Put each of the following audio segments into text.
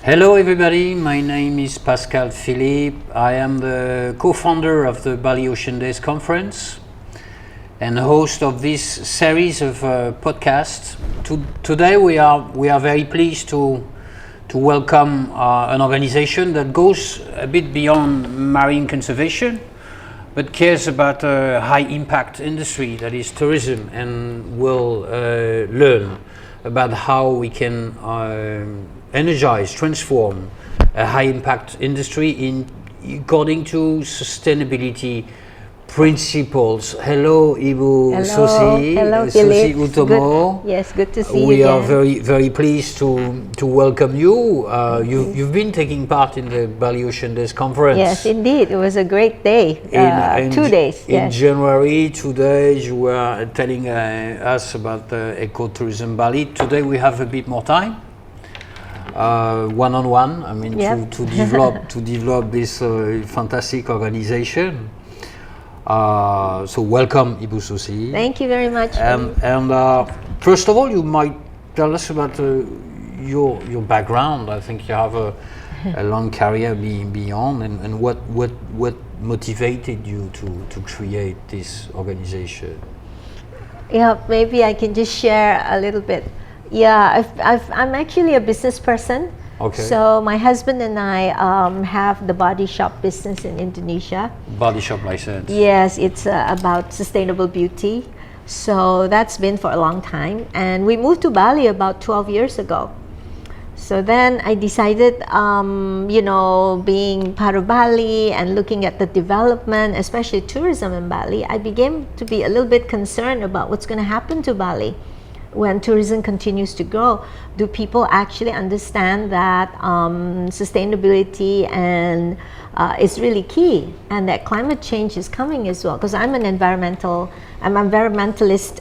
Hello everybody, my name is Pascal Philippe. I am the co-founder of the Bali Ocean Days Conference and host of this series of podcasts. Today we are very pleased to welcome an organization that goes a bit beyond marine conservation but cares about a high impact industry that is tourism, and will learn about how we can energize, transform a high impact industry according to sustainability principles. Hello, Ibu Suzy. Hello, Suzy Hutomo. Good to see you. We are very pleased to welcome you. You've been taking part in the Bali Ocean Days Conference. Yes, indeed. It was a great day. 2 days. In January, 2 days, you were telling us about Eco Tourism Bali. Today we have a bit more time. One-on-one, to develop this fantastic organization. So welcome, Ibu Suzy. Thank you very much. And first of all, you might tell us about your background. I think you have a long career beyond, and what motivated you to create this organization? Yeah, maybe I can just share a little bit. Yeah, I'm actually a business person. Okay. So my husband and I have the body shop business in Indonesia. Body shop license. Yes, it's about sustainable beauty. So that's been for a long time. And we moved to Bali about 12 years ago. So then I decided, being part of Bali and looking at the development, especially tourism in Bali, I began to be a little bit concerned about what's going to happen to Bali. When tourism continues to grow, do people actually understand that sustainability and is really key, and that climate change is coming as well? Because I'm an environmentalist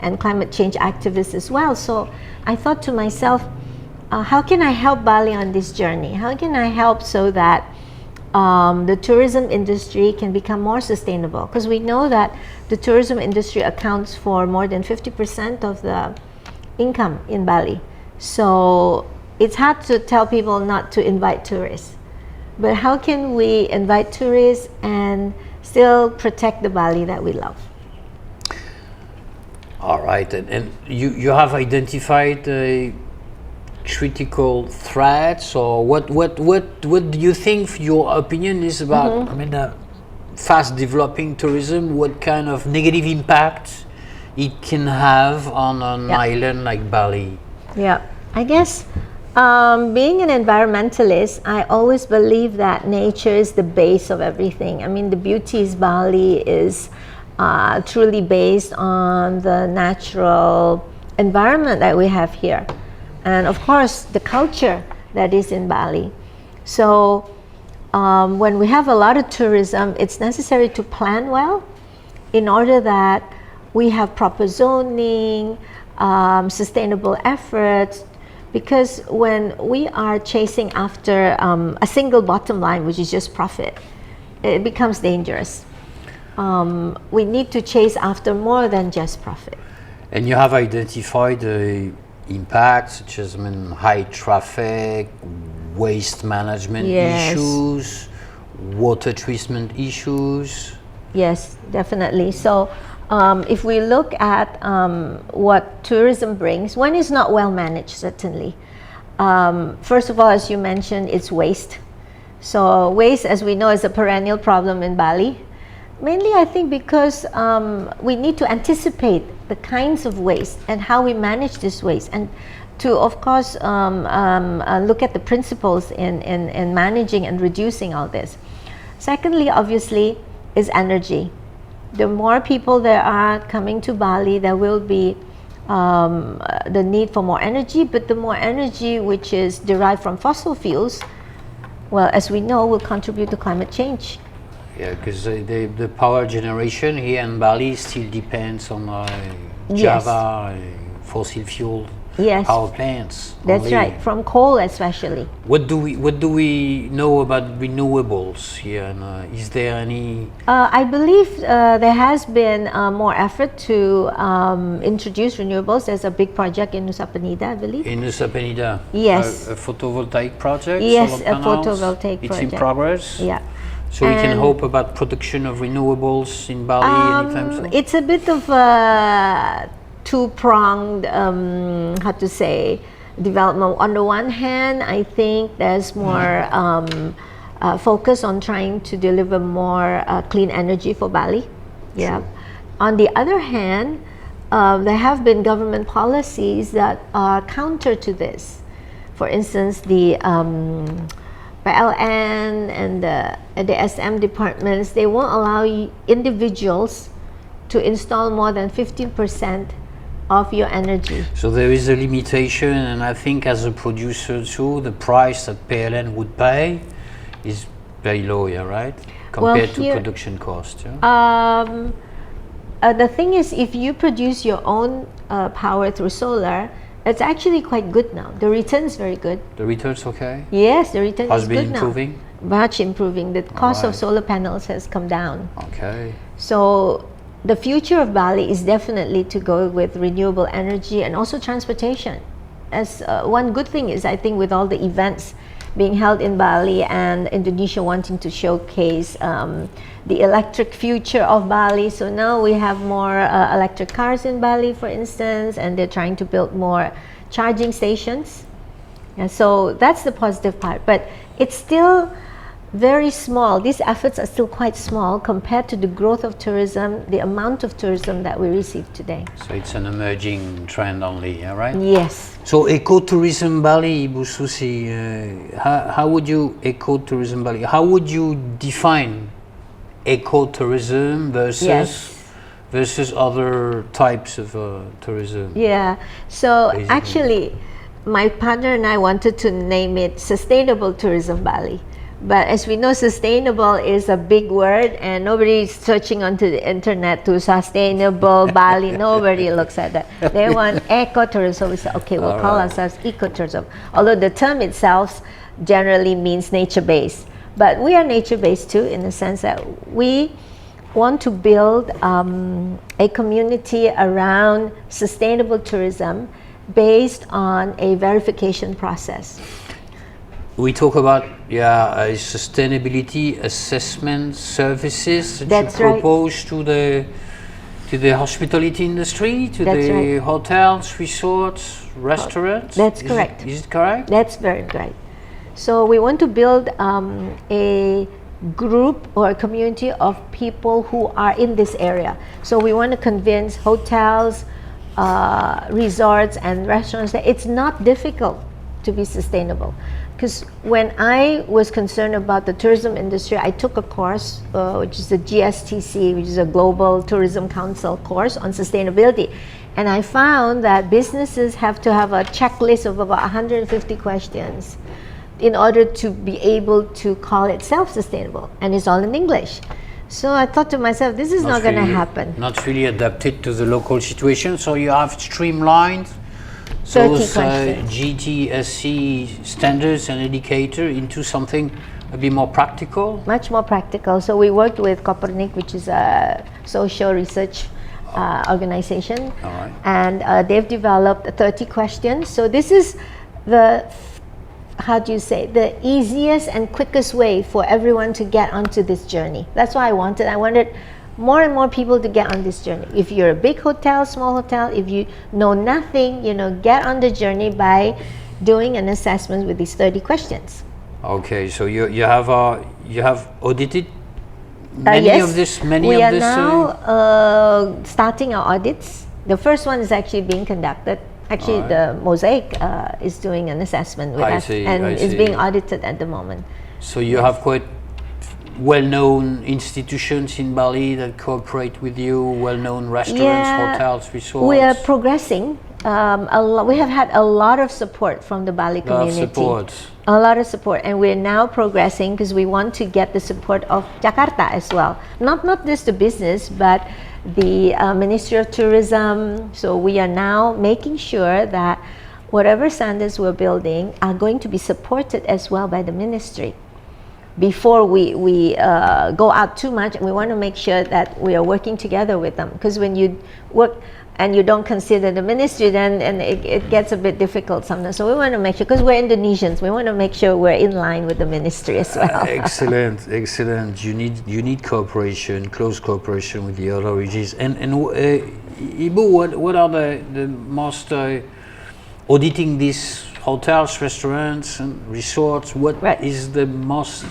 and climate change activist as well. So I thought to myself, how can I help Bali on this journey? How can I help so that the tourism industry can become more sustainable? Because we know that the tourism industry accounts for more than 50% of the income in Bali. So it's hard to tell people not to invite tourists. But how can we invite tourists and still protect the Bali that we love? All right, and you have identified critical threats, or what do you think your opinion is about? Fast developing tourism, what kind of negative impact it can have on an island like Bali? Yeah, I guess being an environmentalist, I always believe that nature is the base of everything. The beauty of Bali is truly based on the natural environment that we have here, and of course the culture that is in Bali. So when we have a lot of tourism, it's necessary to plan well in order that we have proper zoning, sustainable efforts, because when we are chasing after a single bottom line, which is just profit, it becomes dangerous. We need to chase after more than just profit. And you have identified the impacts such as high traffic, waste management issues, water treatment issues. Yes, definitely. So if we look at what tourism brings, one is not well managed, certainly. First of all, as you mentioned, it's waste. So waste, as we know, is a perennial problem in Bali. Mainly, I think, because we need to anticipate the kinds of waste and how we manage this waste, and to, of course, look at the principles in managing and reducing all this. Secondly, obviously, is energy. The more people there are coming to Bali, there will be the need for more energy, but the more energy which is derived from fossil fuels, well, as we know, will contribute to climate change. Yeah, because the power generation here in Bali still depends on Java, fossil fuel. Yes. power plants. That's only. right, from coal especially. What do we know about renewables here? And is there any? I believe there has been more effort to introduce renewables. There's a big project in Nusa Penida, I believe. In Nusa Penida? Yes. A photovoltaic project? Yes, solar a panels? photovoltaic It's project. in progress? Yeah. So we can And, hope about production of renewables in Bali anytime soon? It's a bit of a two-pronged, how to say, development. On the one hand, I think there's more focus on trying to deliver more clean energy for Bali. Yeah. Sure. On the other hand, there have been government policies that are counter to this. For instance, the PLN and the SM departments, they won't allow individuals to install more than 15% of your energy. So there is a limitation, and I think as a producer too, the price that PLN would pay is very low, yeah, right? Compared to production cost. Yeah? The thing is, if you produce your own power through solar, it's actually quite good now. The return is very good. The return's okay? Yes, the return Has is been good improving? now. Much improving. The cost of right. solar panels has come down. Okay. So the future of Bali is definitely to go with renewable energy and also transportation. As one good thing is, I think, with all the events being held in Bali and Indonesia wanting to showcase the electric future of Bali. So now we have more electric cars in Bali, for instance, and they're trying to build more charging stations. And so that's the positive part, but it's still very small. These efforts are still quite small compared to the growth of tourism, the amount of tourism that we receive today. So it's an emerging trend only, yeah, right? Yes. So Eco Tourism Bali, Ibu Suzy, how would you Eco Tourism Bali? How would you define eco tourism versus other types of tourism? Yeah. So Basically. actually, my partner and I wanted to name it Sustainable Tourism Bali. But as we know, sustainable is a big word, and nobody is searching onto the internet to sustainable Bali. Nobody looks at that. They want ecotourism. So we said, okay, we'll call ourselves ecotourism. Although the term itself generally means nature-based. But we are nature-based too, in the sense that we want to build a community around sustainable tourism based on a verification process. We talk about sustainability assessment services that That's you right. propose to the hospitality industry, to That's the right. hotels, resorts, restaurants. That's correct. Is it correct? That's very right. So we want to build a group or a community of people who are in this area. So we want to convince hotels, resorts and restaurants that it's not difficult to be sustainable. Because when I was concerned about the tourism industry, I took a course, which is the GSTC, which is a Global Tourism Council course on sustainability. And I found that businesses have to have a checklist of about 150 questions in order to be able to call it self-sustainable. And it's all in English. So I thought to myself, this is not going to happen. Not really adapted to the local situation, so you have streamlined 30 those questions. GTSC standards and indicator into something a bit more practical. Much more practical. So we worked with Copernic, which is a social research organization. All right. And they've developed 30 questions. So this is the, how do you say, the easiest and quickest way for everyone to get onto this journey. That's what I wanted. I wanted more and more people to get on this journey. If you're a big hotel, small hotel, if you know nothing, get on the journey by doing an assessment with these 30 questions. Okay, so you have audited many Yes, of this. We are now starting our audits. The first one is actually being conducted. Actually, the Mosaic is doing an assessment with us, and it's being audited at the moment. So you have quite well-known institutions in Bali that cooperate with you, well-known restaurants, hotels, resorts. We are progressing. We have had a lot of support from the Bali community. A lot of support, and we're now progressing because we want to get the support of Jakarta as well. Not just the business, but the Ministry of Tourism. So we are now making sure that whatever standards we're building are going to be supported as well by the ministry. Before we go out too much, we want to make sure that we are working together with them, because when you work and you don't consider the ministry, then it gets a bit difficult sometimes. So we want to make sure, because we're Indonesians, we want to make sure we're in line with the ministry as well. Excellent. You need cooperation, close cooperation with the authorities. And Ibu, what are the most auditing these hotels, restaurants, and resorts? What is the most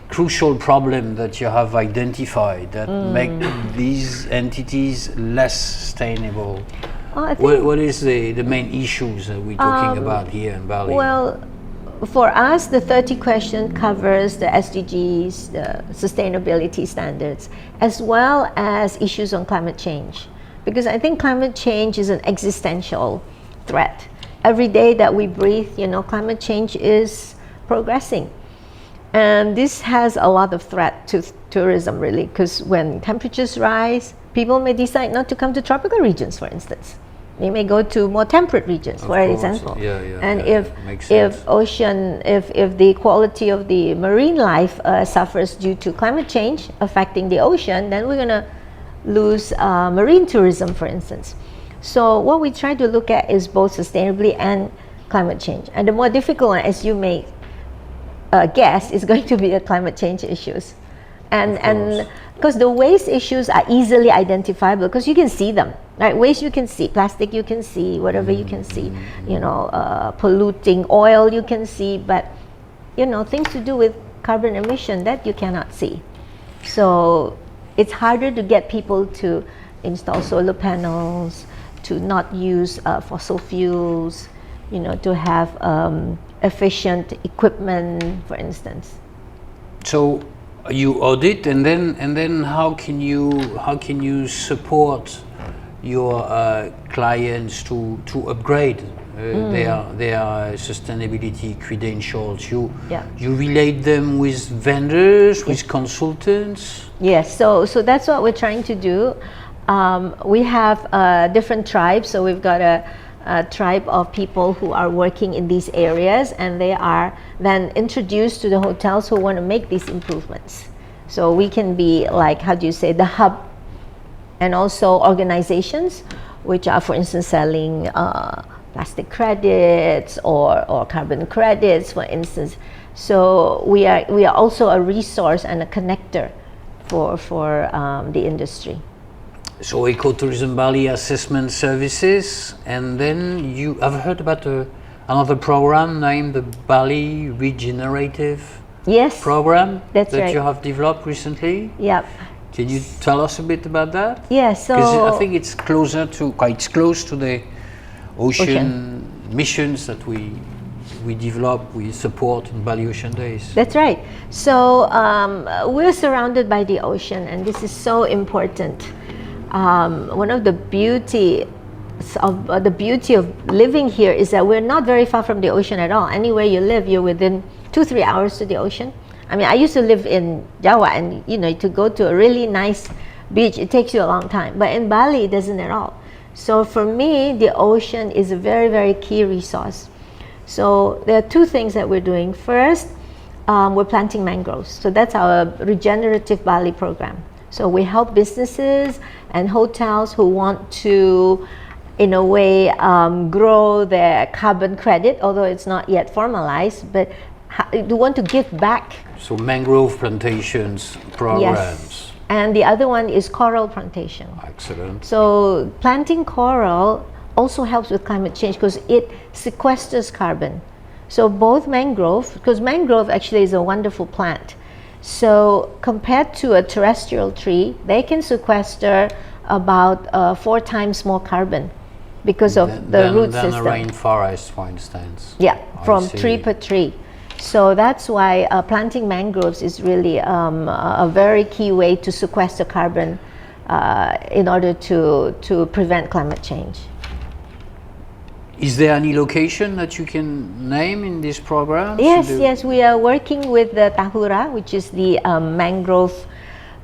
crucial problem that you have identified that make these entities less sustainable? What is the main issues that we're talking about here in Bali? Well, for us, the 30 question covers the SDGs, the sustainability standards, as well as issues on climate change. Because I think climate change is an existential threat. Every day that we breathe, climate change is progressing. And this has a lot of threat to tourism, really, because when temperatures rise, people may decide not to come to tropical regions, for instance. They may go to more temperate regions, for example. And if the quality of the marine life suffers due to climate change affecting the ocean, then we're going to lose marine tourism, for instance. So what we try to look at is both sustainability and climate change. And the more difficult one, as you may guess, is going to be the climate change issues. And because the waste issues are easily identifiable, because you can see them, right? Waste you can see, plastic you can see, whatever you can see, polluting oil you can see, but things to do with carbon emission that you cannot see. So it's harder to get people to install solar panels, to not use fossil fuels, to have efficient equipment, for instance. So you audit, and then how can you support your clients to upgrade their sustainability credentials? You relate them with vendors, with consultants? Yes, so that's what we're trying to do. We have different tribes, so we've got a tribe of people who are working in these areas, and they are then introduced to the hotels who want to make these improvements. So we can be like, the hub, and also organizations which are, for instance, selling plastic credits or carbon credits, for instance. So we are also a resource and a connector for the industry. So Eco Tourism Bali assessment services, and then I've heard about another program named the Bali Regenerative program that you have developed recently. Yeah. Can you tell us a bit about that? Yeah, so because I think it's close to the ocean missions that we develop, we support in Bali Ocean Days. That's right. So we're surrounded by the ocean, and this is so important. One of the beauty of living here is that we're not very far from the ocean at all. Anywhere you live, you're within 2-3 hours to the ocean. I mean, I used to live in Java, and to go to a really nice beach, it takes you a long time. But in Bali, it doesn't at all. So for me, the ocean is a very, very key resource. So there are two things that we're doing. First, we're planting mangroves. So that's our regenerative Bali program. So we help businesses and hotels who want to, in a way, grow their carbon credit, although it's not yet formalized, but they want to give back. So mangrove plantations programs. Yes. And the other one is coral plantation. Excellent. So planting coral also helps with climate change because it sequesters carbon. So both mangrove, because mangrove actually is a wonderful plant. So compared to a terrestrial tree, they can sequester about 4 times more carbon because of the root system. Than a rainforest, for instance. Yeah, from tree per tree. So that's why planting mangroves is really a very key way to sequester carbon in order to prevent climate change. Is there any location that you can name in this program? Yes, we are working with the Tahura, which is the mangrove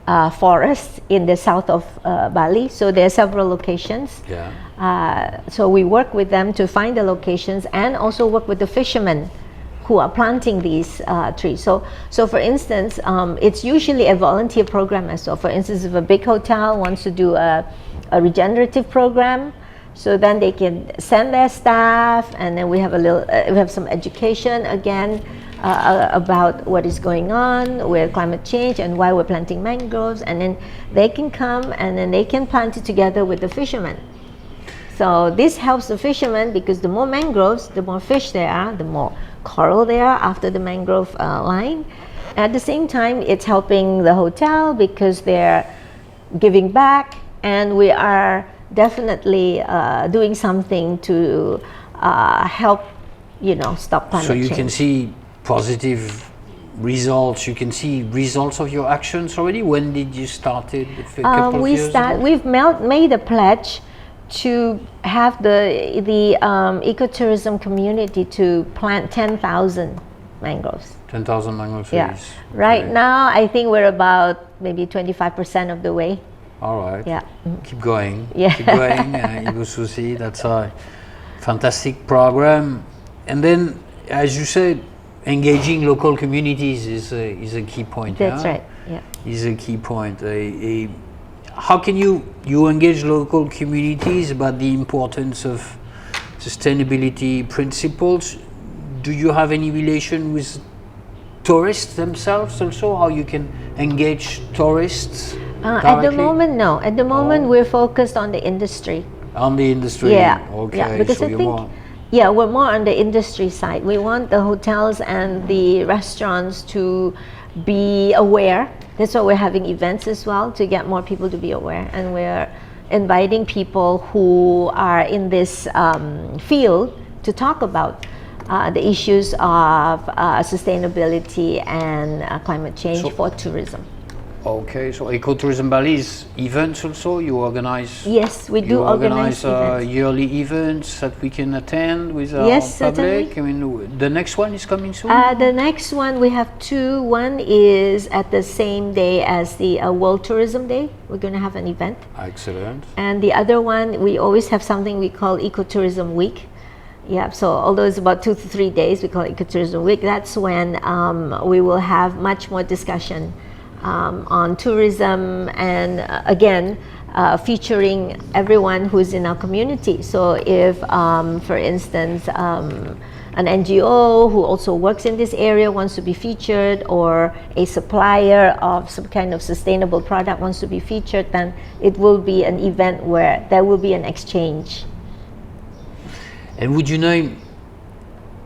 forests in the south of Bali. So there are several locations. Yeah. So we work with them to find the locations and also work with the fishermen who are planting these trees. So for instance, it's usually a volunteer program as well. For instance, if a big hotel wants to do a regenerative program, so then they can send their staff, and then we have we have some education again about what is going on with climate change and why we're planting mangroves, and then they can come and then they can plant it together with the fishermen. So this helps the fishermen because the more mangroves, the more fish there are, the more coral there are after the mangrove line. At the same time, it's helping the hotel because they're giving back, and we are definitely doing something to help, stop climate change. So you can see positive results. You can see results of your actions already. When did you start it? A couple of years ago? We've made a pledge to have the ecotourism community to plant 10,000 mangroves. 10,000 mangrove trees. Yeah. Right now, I think we're about maybe 25% of the way. All right. Yeah. Keep going. Yeah. Keep going, Ibu Suzy. That's a fantastic program. And then, as you said, engaging local communities is a key point. That's right. Yeah. Is a key point. How can you engage local communities about the importance of sustainability principles? Do you have any relation with tourists themselves also? How you can engage tourists? At the moment, no. At the moment, we're focused on the industry. On the industry? Yeah. Okay. Yeah, because so I think, we're more on the industry side. We want the hotels and the restaurants to be aware. That's why we're having events as well, to get more people to be aware. And we're inviting people who are in this field to talk about the issues of sustainability and climate change for tourism. Okay, so Eco Tourism Bali's events also, you organize? Yes, we do organize events. Yearly events that we can attend with our Yes, public? certainly. I mean, the next one is coming soon? The next one, we have two. One is at the same day as the World Tourism Day. We're going to have an event. Excellent. And the other one, we always have something we call Eco Tourism Week. Yeah, so although it's about 2 to 3 days, we call it Eco Tourism Week. That's when we will have much more discussion on tourism, and again featuring everyone who's in our community. So if for instance an NGO who also works in this area wants to be featured, or a supplier of some kind of sustainable product wants to be featured, then it will be an event where there will be an exchange. And would you name,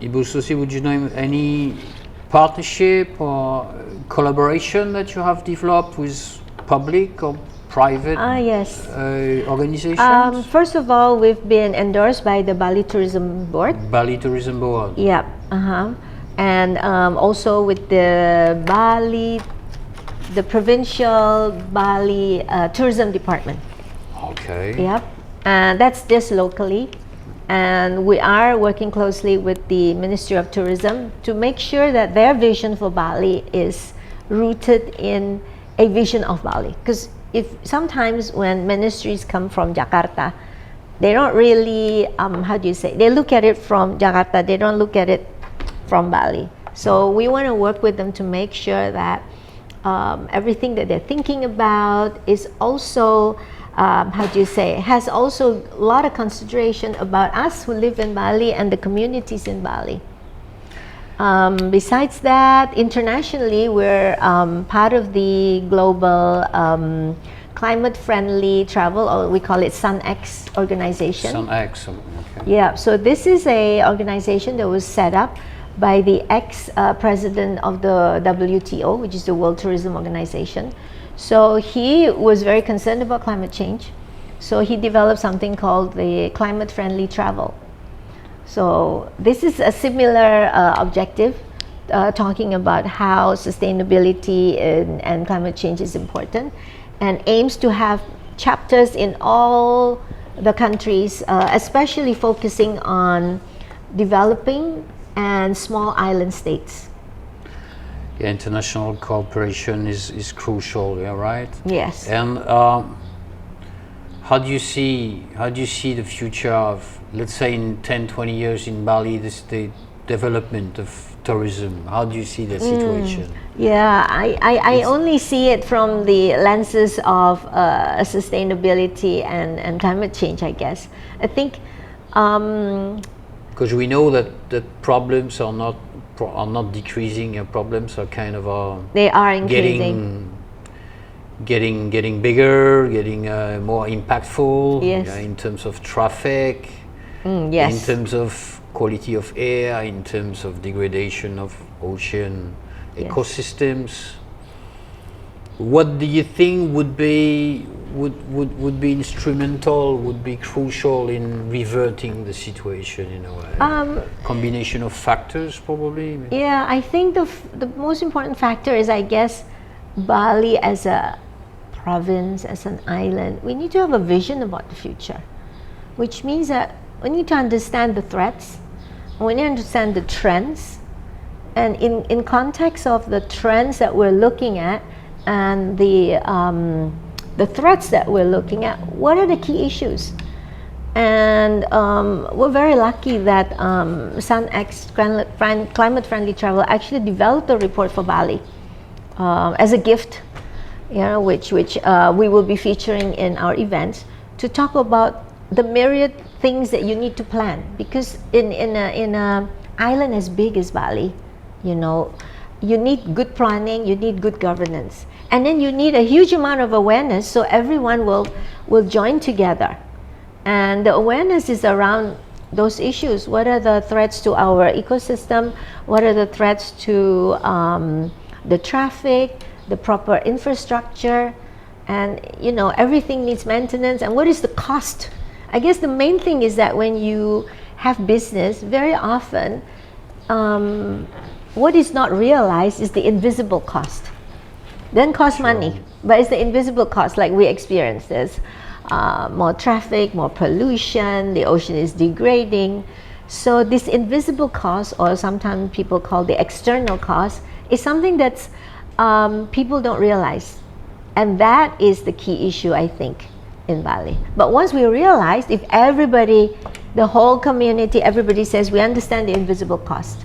Ibu Suzy, would you name any partnership or collaboration that you have developed with public or private organizations? First of all, we've been endorsed by the Bali Tourism Board. Bali Tourism Board. Yeah. And also with the provincial Bali Tourism Department. Okay. Yep. And that's just locally. And we are working closely with the Ministry of Tourism to make sure that their vision for Bali is rooted in a vision of Bali. Because if sometimes when ministries come from Jakarta, they don't really, they look at it from Jakarta, they don't look at it from Bali. So we want to work with them to make sure that everything that they're thinking about is also has also a lot of consideration about us who live in Bali and the communities in Bali. Besides that, internationally, we're part of the global climate-friendly travel, or we call it SunX organization. SunX, okay. Yeah, so this is a organization that was set up by the ex-president of the WTO, which is the World Tourism Organization. So he was very concerned about climate change. So he developed something called the climate-friendly travel. So this is a similar objective, talking about how sustainability and climate change is important, and aims to have chapters in all the countries, especially focusing on developing and small island states. international cooperation is crucial. Yeah, right. Yes. And how do you see the future of, let's say, in 10, 20 years in Bali, the development of tourism? How do you see the situation? Yeah, I only see it from the lenses of sustainability and climate change, I guess. I think because we know that problems are not decreasing. Problems are kind of they are increasing. Getting bigger, getting more impactful. Yes. In terms of traffic. Yes. In terms of quality of air, in terms of degradation of ocean ecosystems. What do you think would be instrumental, would be crucial in reverting the situation in a way? Combination of factors, probably. Yeah, I think the most important factor is, I guess, Bali as a province, as an island. We need to have a vision about the future, which means that we need to understand the threats, we need to understand the trends, and in context of the trends that we're looking at and the threats that we're looking at, what are the key issues? And we're very lucky that SunX Climate Friendly Travel actually developed a report for Bali as a gift, which we will be featuring in our events to talk about the myriad things that you need to plan, because in a island as big as Bali, you need good planning, you need good governance, and then you need a huge amount of awareness so everyone will join together. And the awareness is around those issues. What are the threats to our ecosystem? What are the threats to the traffic, the proper infrastructure, and everything needs maintenance. And what is the cost? I guess the main thing is that when you have business, very often what is not realized is the invisible cost. Doesn't cost money, but it's the invisible cost, like we experienced. There's more traffic, more pollution, the ocean is degrading. So this invisible cost, or sometimes people call the external cost, is something that's people don't realize. And that is the key issue, I think, in Bali. But once we realize, if everybody, the whole community, everybody says we understand the invisible cost.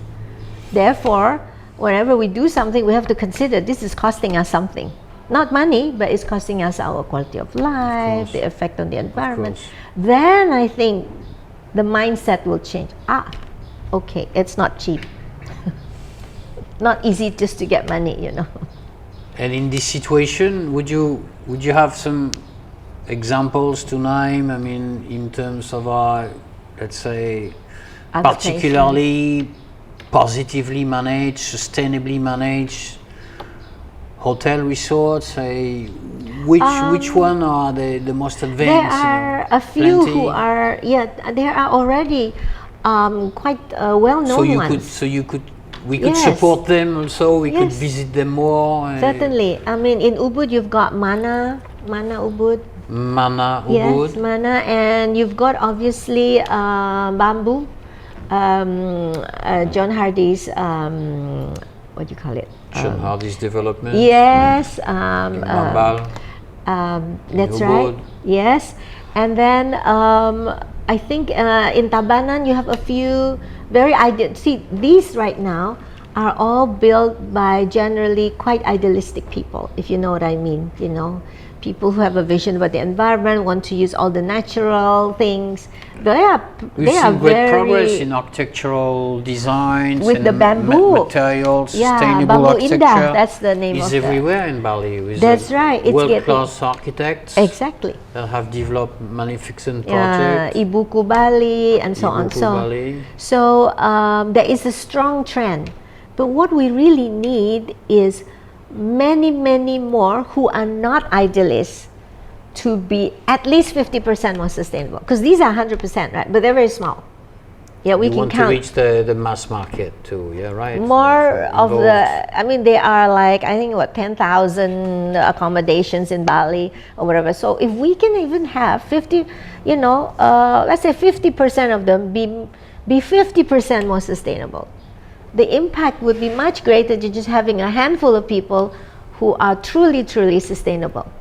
Therefore, whenever we do something, we have to consider this is costing us something. Not money, but it's costing us our quality of life, the effect on the environment. Then I think the mindset will change. Okay, it's not cheap. Not easy just to get money, And in this situation, would you have some examples to name? I mean, in terms of let's say, particularly positively managed, sustainably managed hotel resorts. Which one are the most advanced? There are a few who are. There are already quite well-known ones. We could support them also. We could visit them more. Certainly. I mean, in Ubud, you've got Mana Ubud. Mana Ubud. Yes, Mana, and you've got obviously Bamboo. John Hardy's what do you call it? John Hardy's development. Yes. Bambal. That's right. Yes, and then I think in Tabanan you have a few very ideal. See, these right now are all built by generally quite idealistic people, if you know what I mean. People who have a vision about the environment, want to use all the natural things. We've seen great progress in architectural designs with and the bamboo materials, sustainable bamboo architecture. Indah, that's the name of it. Is everywhere in Bali. That's right. It's world-class architects. Exactly. That have developed magnificent projects. Ibu Bali and so on. So there is a strong trend. But what we really need is many more who are not idealists to be at least 50% more sustainable, because these are 100%, right? But they're very small. We can count. To reach the mass market too, right? More of they are like, I think 10,000 accommodations in Bali or whatever. So if we can even have 50, let's say 50% of them be 50% more sustainable, the impact would be much greater than just having a handful of people who are truly, truly sustainable.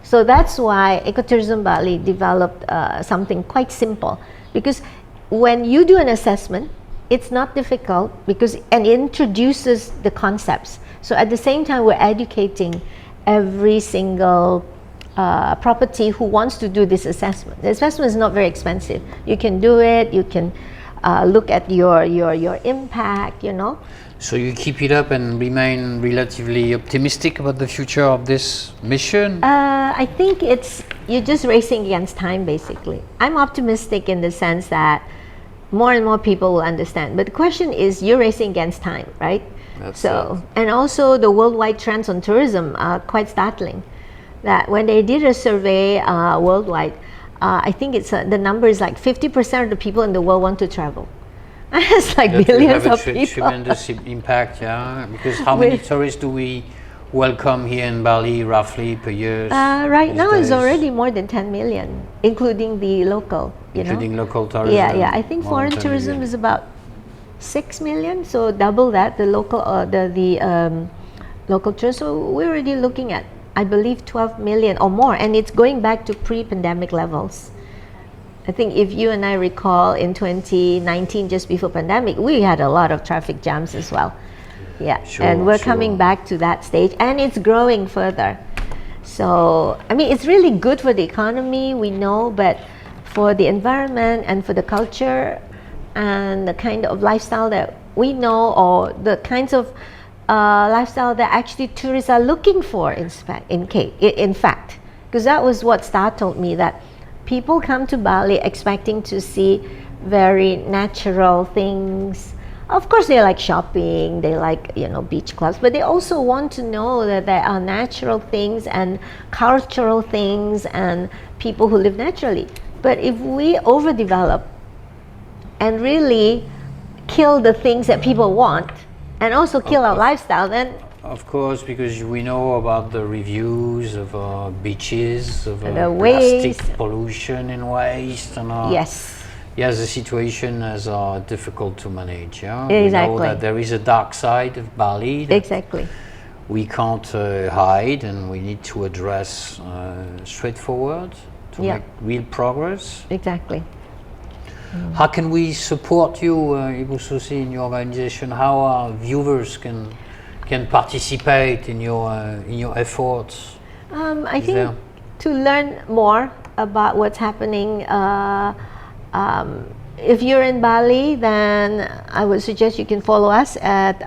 So that's why Ecotourism Bali developed something quite simple, because when you do an assessment, it's not difficult and it introduces the concepts. So at the same time, we're educating every single property who wants to do this assessment. The assessment is not very expensive. You can do it. You can look at your impact. So you keep it up and remain relatively optimistic about the future of this mission? I think you're just racing against time, basically. I'm optimistic in the sense that more and more people will understand. But the question is, you're racing against time, right? And also the worldwide trends on tourism are quite startling. That when they did a survey worldwide, I think the number is like 50% of the people in the world want to travel. It's like billions of people. Tremendous impact, yeah. Because how many tourists do we welcome here in Bali roughly per year? Right now it's already more than 10 million, including the local. Including local tourism. Yeah. I think foreign tourism is about 6 million, so double that, the local local tourists. So we're already looking at, I believe, 12 million or more, and it's going back to pre-pandemic levels. I think if you and I recall, in 2019, just before pandemic, we had a lot of traffic jams as well. Yeah, and we're coming back to that stage, and it's growing further. So, I mean, it's really good for the economy, we know, but for the environment and for the culture and the kind of lifestyle that we know, or the kinds of lifestyle that actually tourists are looking for, in fact, because that was what Star told me, that people come to Bali expecting to see very natural things. Of course, they like shopping, they like beach clubs, but they also want to know that there are natural things and cultural things and people who live naturally. But if we overdevelop and really kill the things that people want and also kill our lifestyle, then of course, because we know about the reviews of beaches, of waste, plastic pollution and waste, and yes, the situation is difficult to manage. Yeah, exactly. We know that there is a dark side of Bali. Exactly. We can't hide, and we need to address straightforward to make real progress. Exactly. How can we support you, Ibu Suzy, in your organization? How our viewers can participate in your efforts? I think to learn more about what's happening, if you're in Bali, then I would suggest you can follow us at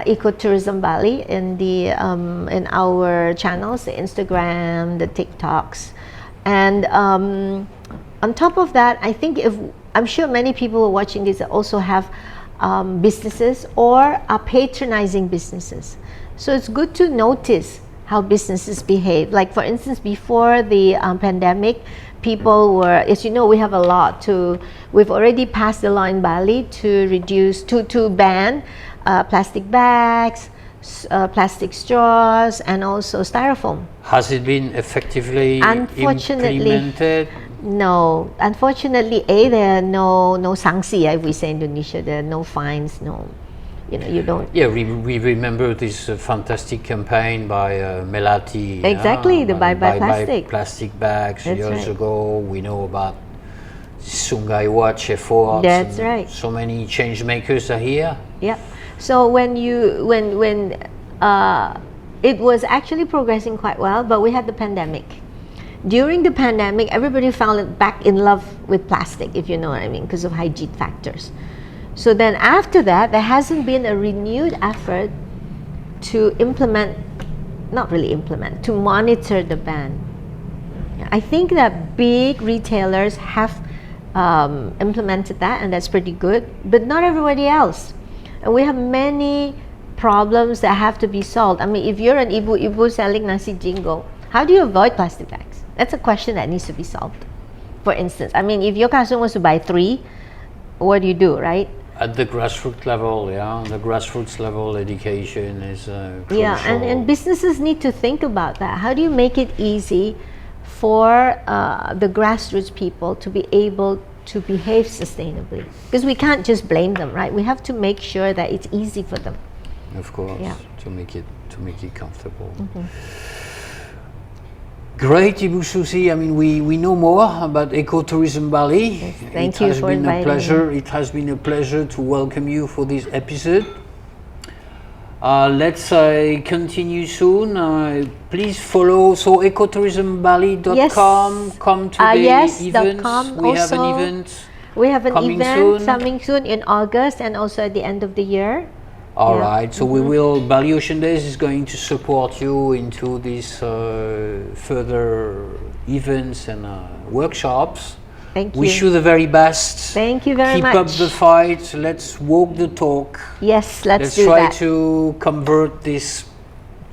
Eco Tourism Bali in our channels, the Instagram, the TikToks, and on top of that, I think I'm sure many people who are watching this also have businesses or are patronizing businesses. So it's good to notice how businesses behave. Like, for instance, before the pandemic, people were, as you know, we have a law we've already passed the law in Bali to ban plastic bags, plastic straws, and also styrofoam. Has it been effectively implemented? No, unfortunately, there are no sanksi, we say in Indonesia. There are no fines, you don't. Yeah, we remember this fantastic campaign by Melati. Exactly, the bye plastic. Plastic bags. That's years right. ago. We know about Sungai Watch efforts. That's right. So many change makers are here. Yeah. So when it was actually progressing quite well, but we had the pandemic. During the pandemic, everybody fell back in love with plastic, if you know what I mean, because of hygiene factors. So then after that, there hasn't been a renewed effort to to monitor the ban. I think that big retailers have implemented that, and that's pretty good, but not everybody else. And we have many problems that have to be solved. I mean, if you're an Ibu selling nasi jingo, how do you avoid plastic bags? That's a question that needs to be solved. For instance, I mean, if your customer wants to buy 3, what do, right? At the grassroots level, the grassroots level education is crucial. Yeah, and businesses need to think about that. How do you make it easy for the grassroots people to be able to behave sustainably, because we can't just blame them, right? We have to make sure that it's easy for them. Of course, Yeah. to make it comfortable. Great, Ibu Suzy. I mean, we know more about Eco Tourism Bali. Yes, thank you for inviting me. It has been a pleasure to welcome you for this episode. Let's continue soon. Please follow ecotourismbali.com. Yes. Come to the Yes, events. .com We have an also. event. We have an coming event soon. coming soon in August and also at the end of the year. All Yeah. right. So we will. Bali Ocean Days is going to support you into these further events and workshops. Thank you. Wish you the very best. Thank you very much. Keep up the fight. Let's walk the talk. Yes, let's do try that. to convert these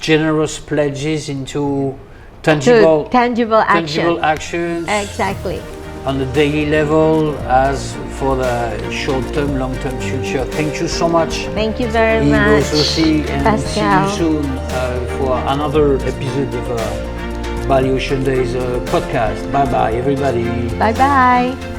generous pledges into Tangible tangible action. actions Exactly. on the daily level as for the short-term, long-term future. Thank you so much. Thank you very Ibu much, Suzy, and Pascal. see you soon for another episode of Bali Ocean Days podcast. Bye bye, everybody. Bye bye.